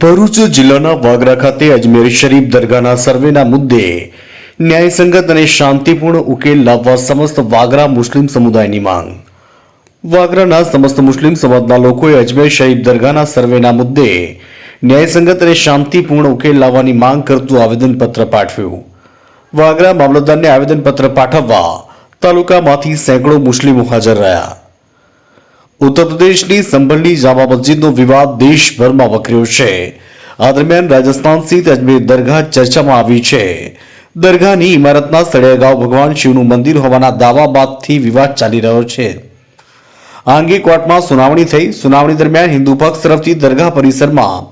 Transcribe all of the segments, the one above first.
ભરૂચ જિલ્લાના વાગરા ખાતે અજમેર શરીફ દરગાહના સર્વેના મુદ્દે ન્યાયસંગત અને શાંતિપૂર્ણ ઉકેલ લાવવા સમસ્ત વાગરા મુસ્લિમ સમુદાયની માંગ. વાગરાના સમસ્ત મુસ્લિમ સમાજના લોકોએ અજમેર શરીફ દરગાહના સર્વેના મુદ્દે ન્યાયસંગત અને શાંતિપૂર્ણ ઉકેલ લાવવાની માંગ કરતું આવેદનપત્ર પાઠવ્યું. વાગરા મામલતદારને આવેદનપત્ર પાઠવવા તાલુકામાંથી સેંકડો મુસ્લિમો હાજર રહ્યા. ઉત્તર પ્રદેશની સંભલની જામા મસ્જિદનો વિવાદ દેશભરમાં વકર્યો છે. આ દરમિયાન રાજસ્થાન સ્થિત અજમેર દરગાહ ચર્ચામાં આવી છે. દરગાહની ઇમારતના સળિયાગાંવ ભગવાન શિવનું મંદિર હોવાના દાવા બાદથી વિવાદ ચાલી રહ્યો છે. આ અંગે કોર્ટમાં સુનાવણી થઈ. સુનાવણી દરમિયાન હિન્દુ પક્ષ તરફથી દરગાહ પરિસરમાં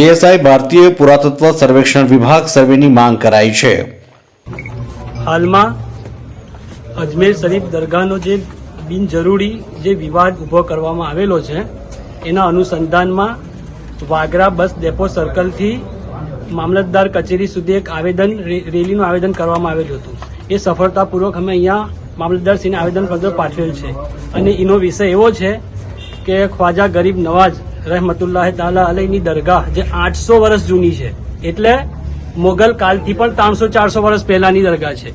એએસઆઈ ભારતીય પુરાતત્વ સર્વેક્ષણ વિભાગ સર્વેની માંગ કરાઈ છે. હાલમાં અજમેર શરીફ દરગાહનો જે બિનજરૂરી જે વિવાદ ઉભો કરવામાં આવેલો છે એના અનુસંધાનમાં વાગરા બસ ડેપો સર્કલથી મામલતદાર કચેરી સુધી એક રેલીનું આવેદન કરવામાં આવેલું હતું. એ સફળતાપૂર્વક અમે અહીંયા મામલતદારશ્રીને આવેદનપત્ર પાઠવેલ છે અને એનો વિષય એવો છે કે ખ્વાજા ગરીબ નવાજ રહેમતુલ્લાહ તાલા અલૈની દરગાહ જે 800 વર્ષ જૂની છે, એટલે મોગલ કાલથી પણ 300-400 વર્ષ પહેલાની દરગાહ છે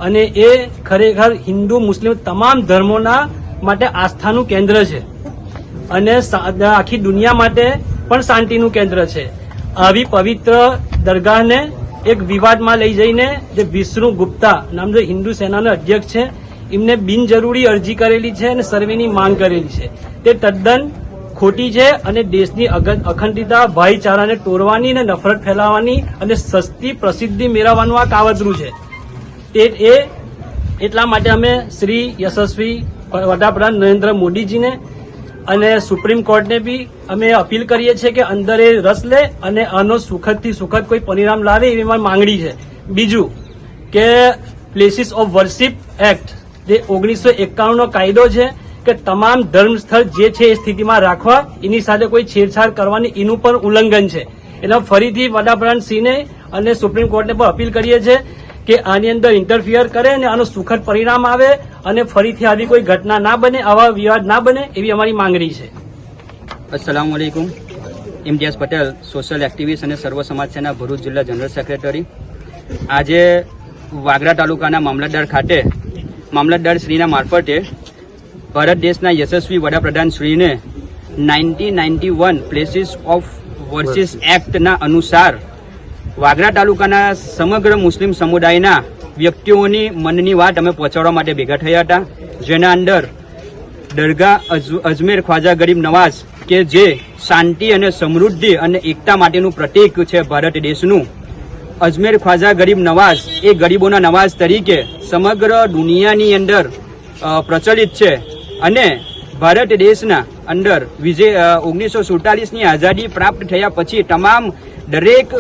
અને એ ખરેખર હિન્દુ મુસ્લિમ તમામ ધર્મોના માટે આસ્થાનું કેન્દ્ર છે અને આખી દુનિયા માટે પણ શાંતિનું કેન્દ્ર છે. આવી પવિત્ર દરગાહને એક વિવાદમાં લઈ જઈને જે વિષ્ણુ ગુપ્તા નામ જે હિન્દુ સેનાના અધ્યક્ષ છે એમને બિનજરૂરી અરજી કરેલી છે અને સર્વેની માંગ કરેલી છે. તે તદ્દન ખોટી છે અને દેશની અખંડિતતા ભાઈચારાને તોડવાની અને નફરત ફેલાવવાની અને સસ્તી પ્રસિદ્ધિ મેળવવાનું આ કાવતરું છે. એટલા માટે અમે શ્રી યશસ્વી વડાપ્રધાન નરેન્દ્ર મોદીજીને અને સુપ્રીમ કોર્ટને બી અમે અપીલ કરીએ છીએ કે અંદર એ રસ લે અને આનો સુખદથી સુખદ કોઈ પરિણામ લાવે એવી મારી માંગણી છે. બીજું કે પ્લેસીસ ઓફ વર્શિપ એક્ટ જે 1991 નો કાયદો છે કે તમામ ધર્મ સ્થળ જે છે એ સ્થિતિમાં રાખવા, એની સાથે કોઈ છેડછાડ કરવાની એનું પણ ઉલ્લંઘન છે. એટલે ફરીથી વડાપ્રધાનશ્રીને અને સુપ્રીમ કોર્ટને પણ અપીલ કરીએ છીએ કે આની અંદર ઇન્ટરફિયર કરે અને આનું સુખદ પરિણામ આવે અને ફરીથી આવી કોઈ ઘટના ના બને, આવા વિવાદ ના બને એવી અમારી માંગણી છે. અસ્સલામુ અલૈકુમ. ઇમ્તિયાઝ પટેલ, સોશિયલ એક્ટિવિસ્ટ અને સર્વ સમાજ સેના ભરૂચ જિલ્લા જનરલ સેક્રેટરી. આજે વાગરા તાલુકાના મામલતદાર ખાતે મામલતદાર શ્રીના મારફતે ભારત દેશના યશસ્વી વડાપ્રધાન શ્રીને 1991 પ્લેસીસ ઓફ વર્શિપ એક્ટના અનુસાર વાગરા તાલુકાના સમગ્ર મુસ્લિમ સમુદાયના વ્યક્તિઓની મનની વાત અમે પહોંચાડવા માટે ભેગા થયા હતા, જેના અંદર દરગાહ અજમેર ખ્વાજા ગરીબ નવાઝ કે જે શાંતિ અને સમૃદ્ધિ અને એકતા માટેનું પ્રતીક છે ભારત દેશનું, અજમેર ખ્વાજા ગરીબ નવાઝ એ ગરીબોના નવાઝ તરીકે સમગ્ર દુનિયાની અંદર પ્રચલિત છે અને ભારત દેશના અંદર 1947ની આઝાદી પ્રાપ્ત થયા પછી તમામ દરેક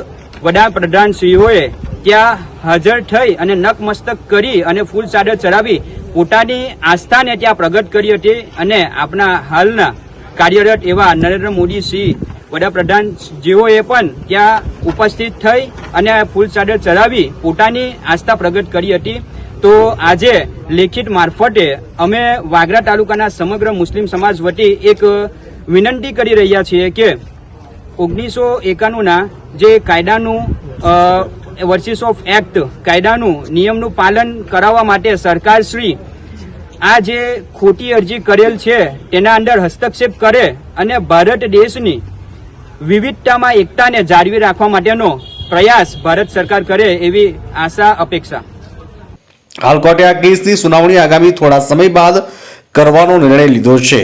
વડાપ્રધાનશ્રીઓએ ત્યાં હાજર થઈ અને નકમસ્તક કરી અને ફૂલ ચાદર ચડાવી પોતાની આસ્થાને ત્યાં પ્રગટ કરી હતી અને આપણા હાલના કાર્યરત એવા નરેન્દ્ર મોદી શ્રી વડાપ્રધાન જેઓએ પણ ત્યાં ઉપસ્થિત થઈ અને ફૂલ ચાદર ચડાવી પોતાની આસ્થા પ્રગટ કરી હતી. તો આજે લેખિત મારફતે અમે વાગરા તાલુકાના સમગ્ર મુસ્લિમ સમાજ વતી એક વિનંતી કરી રહ્યા છીએ કે 1991ના જે કાયદાનું વર્શિપ ઓફ એક્ટ કાયદાનું નિયમનું પાલન કરાવવા માટે સરકારશ્રી આ જે ખોટી અરજી કરેલ છે તેના અંદર હસ્તક્ષેપ કરે અને ભારત દેશની વિવિધતામાં એકતાને જાળવી રાખવા માટેનો પ્રયાસ ભારત સરકાર કરે એવી આશા અપેક્ષા. હાલ કોર્ટે આ કેસની સુનાવણી આગામી થોડા સમય બાદ કરવાનો નિર્ણય લીધો છે.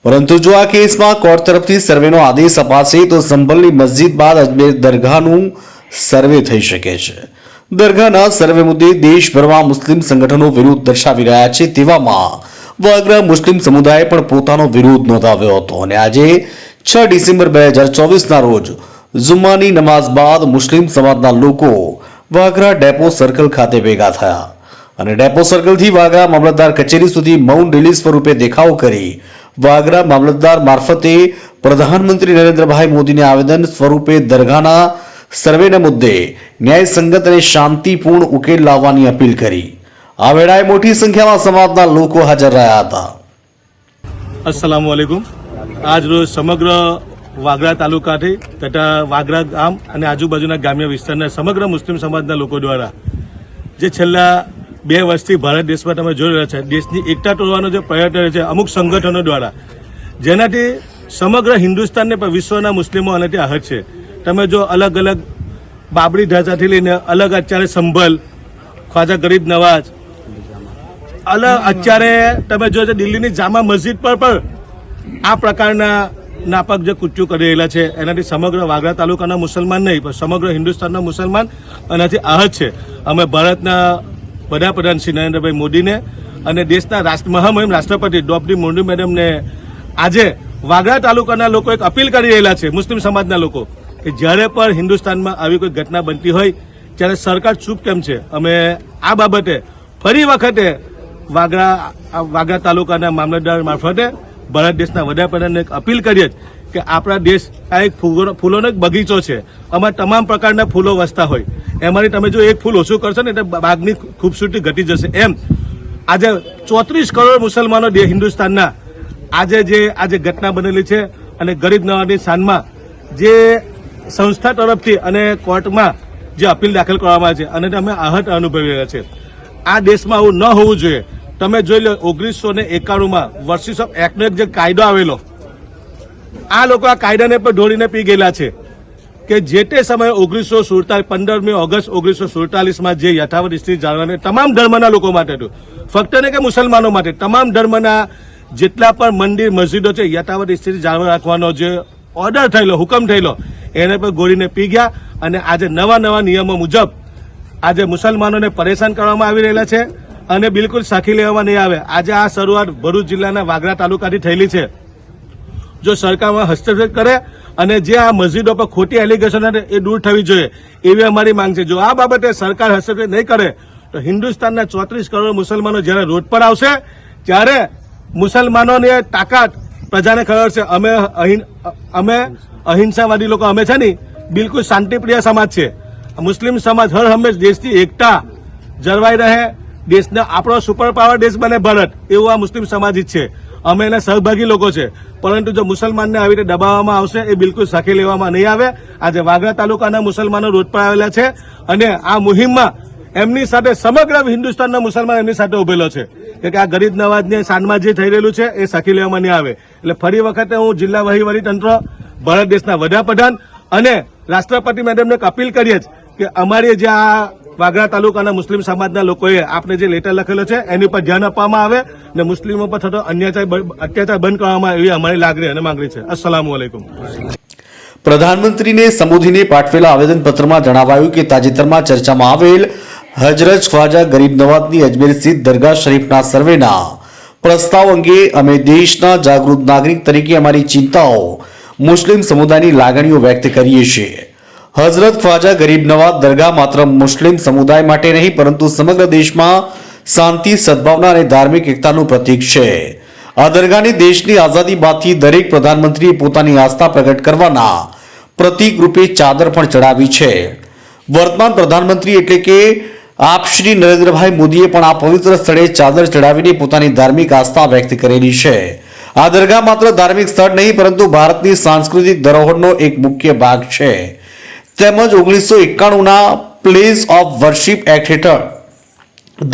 પરંતુ જો આ કેસમાં કોર્ટ તરફથી સર્વેનો આદેશ અપાશે તો સંભલની મસ્જિદ બાદ અજમેર દરગાહનું સર્વે થઈ શકે છે. દરગાહના સર્વે મુદ્દે દેશભરમાં મુસ્લિમ સંગઠનો વિરોધ દર્શાવી રહ્યા છે. તેવામાં વાગરા મુસ્લિમ સમુદાયે પણ પોતાનો વિરોધ નોંધાવ્યો હતો અને આજે 6 ડિસેમ્બર 2024ના રોજ જુમ્માની નમાઝ બાદ મુસ્લિમ સમાજના લોકો વાગરા ડેપો સર્કલ ખાતે ભેગા થયા અને ડેપો સર્કલથી વાગરા મામલતદાર કચેરી સુધી મૌન રેલી સ્વરૂપે દેખાવ કરી વાગરા મામલતદાર મારફતે પ્રધાનમંત્રી નરેન્દ્રભાઈ મોદીને આવેદન સ્વરૂપે દરગાહના સર્વેના મુદ્દે ન્યાયસંગત અને શાંતિપૂર્ણ ઉકેલ લાવવાની અપીલ કરી. આ વેળાએ મોટી સંખ્યામાં સમાજના લોકો હાજર રહ્યા હતા. અસલામુ અલૈકુમ. આજ રોજ સમગ્ર વાગરા તાલુકાથી તથા વાગરા ગામ અને આજુબાજુના ગ્રામ્ય વિસ્તારના સમગ્ર મુસ્લિમ સમાજના લોકો દ્વારા જે છેલ્લા 2 વર્ષથી ભારત દેશમાં તમે જોઈ રહ્યા છે, દેશની એકતા તોડવાનો જે પ્રયત્ન છે અમુક સંગઠનો દ્વારા, જેનાથી સમગ્ર હિન્દુસ્તાનને પણ વિશ્વના મુસ્લિમો આનાથી આહત છે. તમે જો અલગ અલગ બાબરી ઢાંચાથી લઈને અલગ અત્યારે સંભલ, ખ્વાજા ગરીબ નવાજ, અલગ અત્યારે તમે જો દિલ્હીની જામા મસ્જિદ પર પણ આ પ્રકારના નાપાક જે કૃત્યો કરી રહેલા છે, એનાથી સમગ્ર વાગરા તાલુકાના મુસલમાન નહીં પણ સમગ્ર હિન્દુસ્તાનના મુસલમાન એનાથી આહત છે. અમે ભારતના વડાપ્રધાન શ્રી નરેન્દ્રભાઈ મોદીને અને દેશના મહામહિમ રાષ્ટ્રપતિ દ્રૌપદી મુર્મુ મેડમને આજે વાગરા તાલુકાના લોકો એક અપીલ કરી રહેલા છે, મુસ્લિમ સમાજના લોકો, કે જ્યારે પણ હિન્દુસ્તાનમાં આવી કોઈ ઘટના બનતી હોય ત્યારે સરકાર ચૂપ કેમ છે. અમે આ બાબતે ફરી વખતે વાગરા તાલુકાના મામલતદાર મારફતે ભારત દેશના વડાપ્રધાનને એક અપીલ કરીએ કે આપણા દેશ આ એક ફૂલોનો એક બગીચો છે, આમાં તમામ પ્રકારના ફૂલો વસતા હોય, એમાંથી તમે જો એક ફૂલ ઓછું કરશો ને એટલે બાગની ખૂબસૂરતી ઘટી જશે. એમ આજે 34 કરોડ મુસલમાનો હિન્દુસ્તાનના આજે ઘટના બનેલી છે અને ગરીબ નવાજની શાનમાં જે સંસ્થા તરફથી અને કોર્ટમાં જે અપીલ દાખલ કરવામાં આવે છે અને અમે આહત અનુભવી રહ્યા છે. આ દેશમાં આવું ન હોવું જોઈએ. તમે જોઈ લો 1991માં વર્સિસ ઓફ એક્ટનો એક જે કાયદો આવેલો, આ લોકો આ કાયદાને પણ ઢોળીને પી ગયેલા છે કે જે તે સમયે 15મી ઓગસ્ટ 1947માં જે યથાવત સ્થિતિ જાળવવાની તમામ ધર્મના લોકો માટે હતું, ફક્ત નહીં કે મુસલમાનો માટે, તમામ ધર્મના જેટલા પણ મંદિર મસ્જિદો છે યથાવત સ્થિતિ જાળવી રાખવાનો જે ઓર્ડર થયેલો, હુકમ થયેલો, એને પણ ગોળીને પી ગયા. અને આજે નવા નિયમો મુજબ આજે મુસલમાનોને પરેશાન કરવામાં આવી રહેલા છે અને બિલકુલ સાખી લેવામાં નહીં આવે. આજે આ શરૂઆત ભરૂચ જિલ્લાના વાગરા તાલુકાથી થયેલી છે. જો સરકારમાં હસ્તક્ષેપ કરે અને જે આ મસ્જિદો પર ખોટી એલિગેશન એ દૂર થવી જોઈએ એવી અમારી માંગ છે. જો આ બાબતે સરકાર હસ્તક્ષેપ નહીં કરે તો હિન્દુસ્તાનના 34 કરોડ મુસલમાનો જ્યારે રોડ પર આવશે ત્યારે મુસલમાનોની તાકાત પ્રજાને ખબર છે. અમે અહિંસાવાદી લોકો અમે છે ને બિલકુલ શાંતિપ્રિય સમાજ છે. મુસ્લિમ સમાજ હર હંમેશ દેશની એકતા જળવાઈ રહે, દેશને આપણો સુપર પાવર દેશ બને ભારત, એવું આ મુસ્લિમ સમાજ છે. અમે એના સહભાગી લોકો છે. પરંતુ જો મુસલમાનને આવી રીતે દબાવવામાં આવશે એ બિલકુલ સાખી લેવામાં નહીં આવે. આજે વાગરા તાલુકાના મુસલમાનો રોડ પર આવેલા છે અને આ મુહિમમાં એમની સાથે સમગ્ર હિન્દુસ્તાનના મુસલમાન એમની સાથે ઉભેલો છે કે આ ગરીબ નવાજની શાનમાં જે થઈ રહેલું છે એ સાખી લેવામાં નહીં આવે. એટલે ફરી વખતે હું જિલ્લા વહીવટી તંત્ર, ભારત દેશના વડાપ્રધાન અને રાષ્ટ્રપતિ મેડમને એક અપીલ કરીએ કે અમારી જે આ વાગરા તાલુકાના મુસ્લિમ સમાજના લોકોએ આપને જે લેટર લખેલો છે એની પર ધ્યાન આપવામાં આવે અને મુસ્લિમો પર થતો અત્યાચાર બંધ કરવામાં એવી અમારી લાગણી અને માંગણી છે. અસ્સલામુ અલૈકુમ. પ્રધાનમંત્રીને સંબોધીને પાઠવેલા આવેદનપત્રમાં જણાવાયું કે તાજેતરમાં ચર્ચામાં આવેલ હજરત ખ્વાજા ગરીબ નવાજની અજમેર સ્થિત દરગાહ શરીફના સર્વેના પ્રસ્તાવ અંગે અમે દેશના જાગૃત નાગરિક તરીકે અમારી ચિંતાઓ, મુસ્લિમ સમુદાયની લાગણીઓ વ્યક્ત કરીએ છીએ. હઝરત ખ્વાજા ગરીબ નવાજ દરગાહ માત્ર મુસ્લિમ સમુદાય માટે નહીં પરંતુ સમગ્ર દેશમાં શાંતિ, સદભાવના અને ધાર્મિક એકતાનું પ્રતીક છે. આ દરગાહને દેશની આઝાદી બાદથી દરેક પ્રધાનમંત્રીએ પોતાની આસ્થા પ્રગટ કરવાના પ્રતીક રૂપે ચાદર પણ ચડાવી છે. વર્તમાન પ્રધાનમંત્રી એટલે કે આપ શ્રી નરેન્દ્રભાઈ મોદીએ પણ આ પવિત્ર સ્થળે ચાદર ચડાવીને પોતાની ધાર્મિક આસ્થા વ્યક્ત કરેલી છે. આ દરગાહ માત્ર ધાર્મિક સ્થળ નહીં પરંતુ ભારતની સાંસ્કૃતિક ધરોહરનો એક મુખ્ય ભાગ છે. તેમજ 1991ના પ્લેસ ઓફ વર્શિપ એક્ટ હેઠળ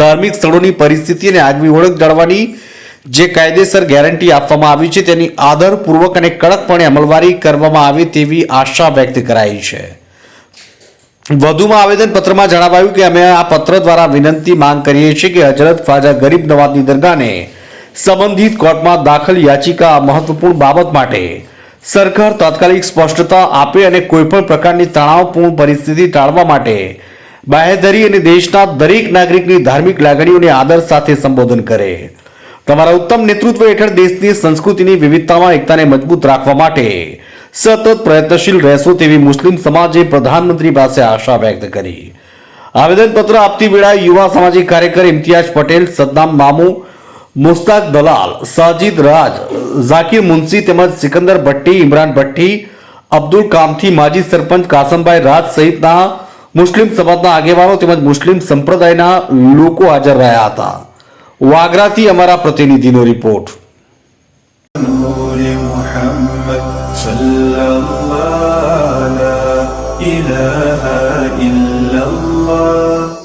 ધાર્મિક સ્થળોની પરિસ્થિતિ અને આગવી ઓળખ જાળવવાની જે કાયદેસર ગેરંટી આપવામાં આવી છે તેની આદરપૂર્વક અને કડકપણે અમલવારી કરવામાં આવે તેવી આશા વ્યક્ત કરાઈ છે. વધુમાં આવેદનપત્રમાં જણાવાયું કે અમે આ પત્ર દ્વારા વિનંતી માંગ કરીએ છીએ કે હજરત ખ્વાજા ગરીબ નવાજની દરગાહને સંબંધિત કોર્ટમાં દાખલ યાચિકા મહત્વપૂર્ણ બાબત માટે સરકાર તાત્કાલિક સ્પષ્ટતા આપે અને કોઈપણ પ્રકારની તણાવપૂર્ણ પરિસ્થિતિ ટાળવા માટે બાહેધરી અને દેશના દરેક નાગરિકની ધાર્મિક લાગણીઓને આદર સાથે સંબોધન કરે. તમારા ઉત્તમ નેતૃત્વ હેઠળ દેશની સંસ્કૃતિની વિવિધતામાં એકતાને મજબૂત રાખવા માટે સતત પ્રયત્નશીલ રહેશો તેવી મુસ્લિમ સમાજે પ્રધાનમંત્રી પાસે આશા વ્યક્ત કરી. આવેદનપત્ર આપતી વેળાએ યુવા સામાજિક કાર્યકર ઇમ્તિયાઝ પટેલ, સદ્દામ મામુ, મુસ્તાક દલાલ, સાજીદ રાજ, ઝાકીર મુનસી તેમજ સિકંદર ભટ્ટી, ઇમરાન ભટ્ટી, અબ્દુલ કામથી, માજી સરપંચ કાસમભાઈ રાજ સહિતના મુસ્લિમ સમાજના આગેવાનો તેમજ મુસ્લિમ સંપ્રદાયના લોકો હાજર રહ્યા હતા. વાગરાથી અમારા પ્રતિનિધિનો રિપોર્ટ. نور محمد صلى الله لا إله إلا الله